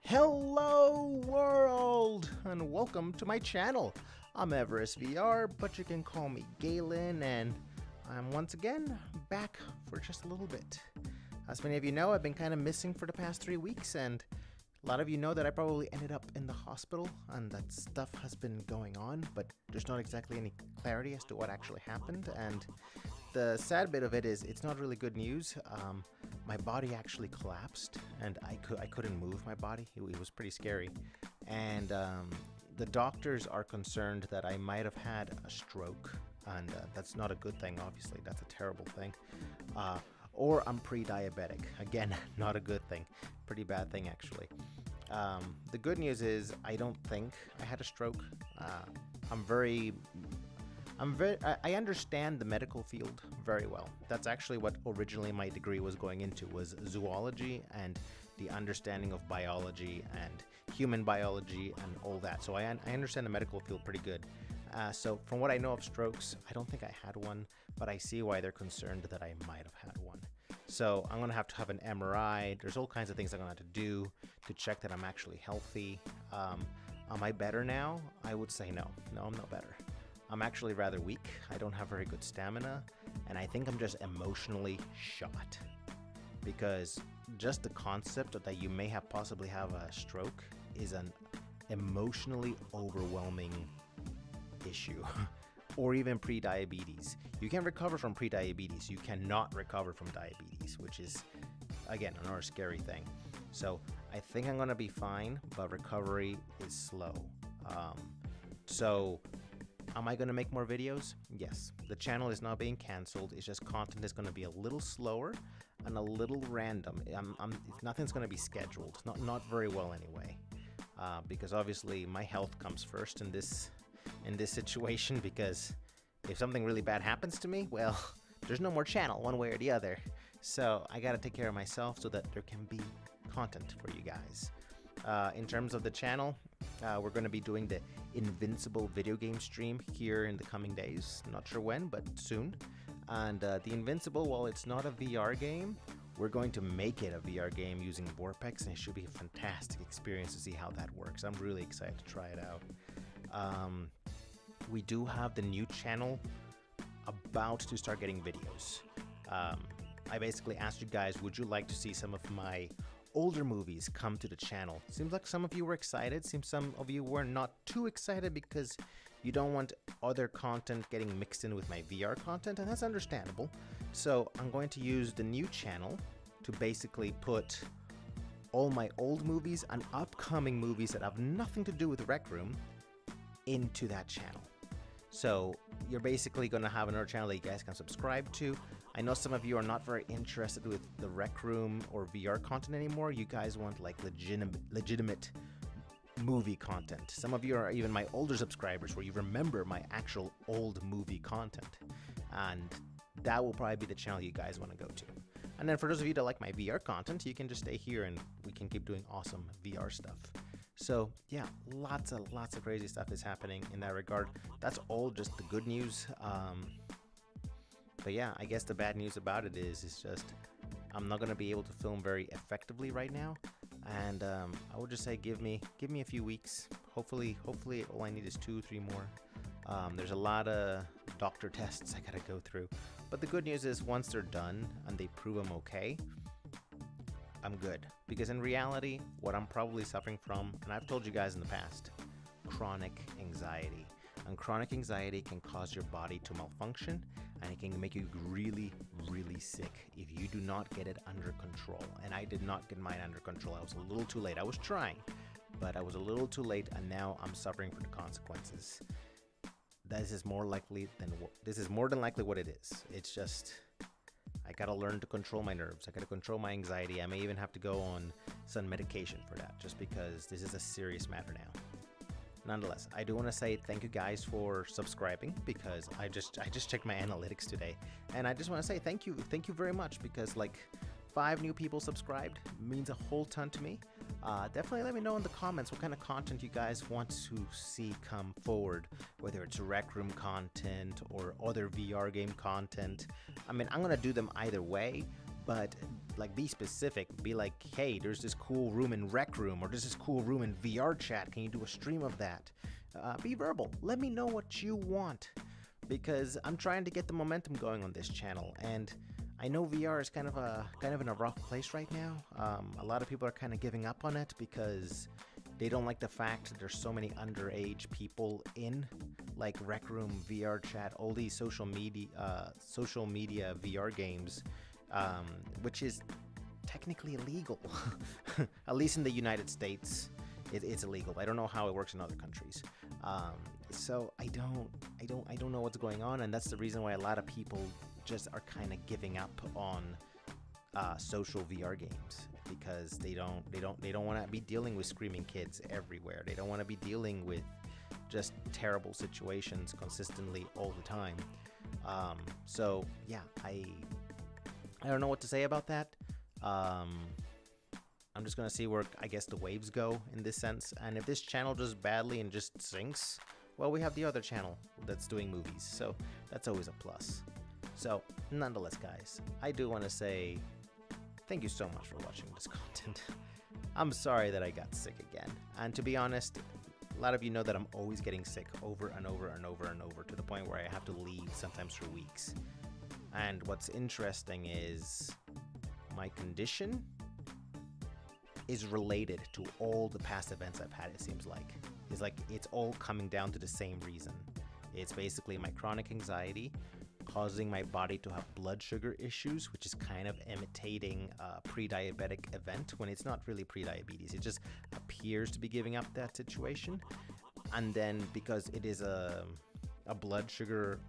Hello world and welcome to my channel. I'm Everest VR, but you can call me Galen, and I'm once again back for just a little bit. As many of you know, I've been kind of missing for the past 3 weeks, and a lot of you know that I probably ended up in the hospital and that stuff has been going on, but there's not exactly any clarity as to what actually happened. And the sad bit of it is it's not really good news. My body actually collapsed and I couldn't move my body. It was pretty scary. And the doctors are concerned that I might have had a stroke, and that's not a good thing, obviously. That's a terrible thing. Or I'm pre-diabetic. Again, not a good thing. Pretty bad thing, actually. The good news is I don't think I had a stroke. I understand the medical field very well. That's actually what originally my degree was going into, was zoology and the understanding of biology and human biology and all that. So I understand the medical field pretty good. So from what I know of strokes, I don't think I had one, but I see why they're concerned that I might have had one. So I'm going to have an MRI. There's all kinds of things I'm going to have to do to check that I'm actually healthy. Am I better now? I would say no. No, I'm not better. I'm actually rather weak. I don't have very good stamina, and I think I'm just emotionally shot. Because just the concept that you may have possibly have a stroke is an emotionally overwhelming issue. Or even pre-diabetes. You can recover from pre-diabetes. You cannot recover from diabetes, which is, again, another scary thing. So I think I'm gonna be fine, but recovery is slow. So am I gonna make more videos? Yes. The channel is not being canceled. It's just content is gonna be a little slower and a little random. Nothing's gonna be scheduled. Not very well anyway. Because obviously my health comes first in this situation, because if something really bad happens to me, well, there's no more channel one way or the other. So I gotta take care of myself so that there can be content for you guys. In terms of the channel, we're going to be doing the Invincible video game stream here in the coming days. Not sure when, but soon. And the Invincible, while it's not a VR game, we're going to make it a VR game using Vorpex, and it should be a fantastic experience to see how that works. I'm really excited to try it out. We do have the new channel about to start getting videos. I basically asked you guys, would you like to see some of my older movies come to the channel? Seems like some of you were excited. Seems some of you were not too excited because you don't want other content getting mixed in with my VR content, and that's understandable. So I'm going to use the new channel to basically put all my old movies and upcoming movies that have nothing to do with Rec Room into that channel. So you're basically going to have another channel that you guys can subscribe to. I know some of you are not very interested with the Rec Room or VR content anymore. You guys want like legitimate movie content. Some of you are even my older subscribers where you remember my actual old movie content. And that will probably be the channel you guys want to go to. And then for those of you that like my VR content, you can just stay here and we can keep doing awesome VR stuff. So yeah, lots of crazy stuff is happening in that regard. That's all just the good news. But yeah, I guess the bad news about it is just I'm not gonna be able to film very effectively right now, and I would just say give me a few weeks. Hopefully all I need is 2-3 more. There's a lot of doctor tests I gotta go through, but the good news is once they're done and they prove I'm okay, I'm good. Because in reality, what I'm probably suffering from, and I've told you guys in the past, chronic anxiety. And chronic anxiety can cause your body to malfunction, and it can make you really, really sick if you do not get it under control. And I did not get mine under control. I was a little too late. I was trying, but I was a little too late, and now I'm suffering for the consequences. This is more than likely what it is. It's just, I gotta learn to control my nerves. I gotta control my anxiety. I may even have to go on some medication for that, just because this is a serious matter now. Nonetheless, I do want to say thank you guys for subscribing, because I just checked my analytics today, and I just want to say thank you very much, because like 5 new people subscribed means a whole ton to me. Definitely let me know in the comments what kind of content you guys want to see come forward, whether it's Rec Room content or other VR game content. I mean, I'm gonna do them either way, but like be specific. Be like, hey, there's this cool room in Rec Room, or there's this cool room in VR chat. Can you do a stream of that? Be verbal. Let me know what you want, because I'm trying to get the momentum going on this channel, and I know VR is kind of in a rough place right now. A lot of people are kind of giving up on it because they don't like the fact that there's so many underage people in, like Rec Room, VR chat, all these social media VR games, which is technically illegal. At least in the United States, it's illegal. I don't know how it works in other countries. So I don't know what's going on, and that's the reason why a lot of people just are kind of giving up on social VR games, because they don't want to be dealing with screaming kids everywhere. They don't want to be dealing with just terrible situations consistently all the time. So yeah, I don't know what to say about that. I'm just gonna see where I guess the waves go in this sense, and if this channel does badly and just sinks, well, we have the other channel that's doing movies, so that's always a plus. So nonetheless, guys, I do want to say thank you so much for watching this content. I'm sorry that I got sick again, and to be honest, a lot of you know that I'm always getting sick over and over and over and over, to the point where I have to leave sometimes for weeks. And what's interesting is my condition is related to all the past events I've had, it seems like. It's all coming down to the same reason. It's basically my chronic anxiety causing my body to have blood sugar issues, which is kind of imitating a pre-diabetic event when it's not really pre-diabetes. It just appears to be giving up that situation. And then because it is a blood sugar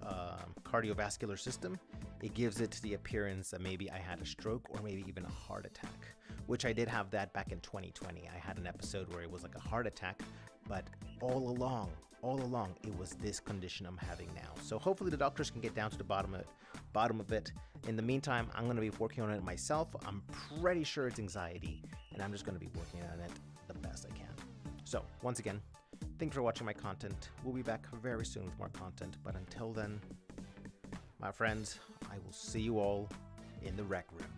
cardiovascular system, it gives it the appearance that maybe I had a stroke or maybe even a heart attack, which I did have that back in 2020. I had an episode where it was like a heart attack, but all along, it was this condition I'm having now. So hopefully the doctors can get down to the bottom of it. In the meantime, I'm going to be working on it myself. I'm pretty sure it's anxiety, and I'm just going to be working on it the best I can. So once again, thanks for watching my content. We'll be back very soon with more content, but until then, my friends, I will see you all in the Rec Room.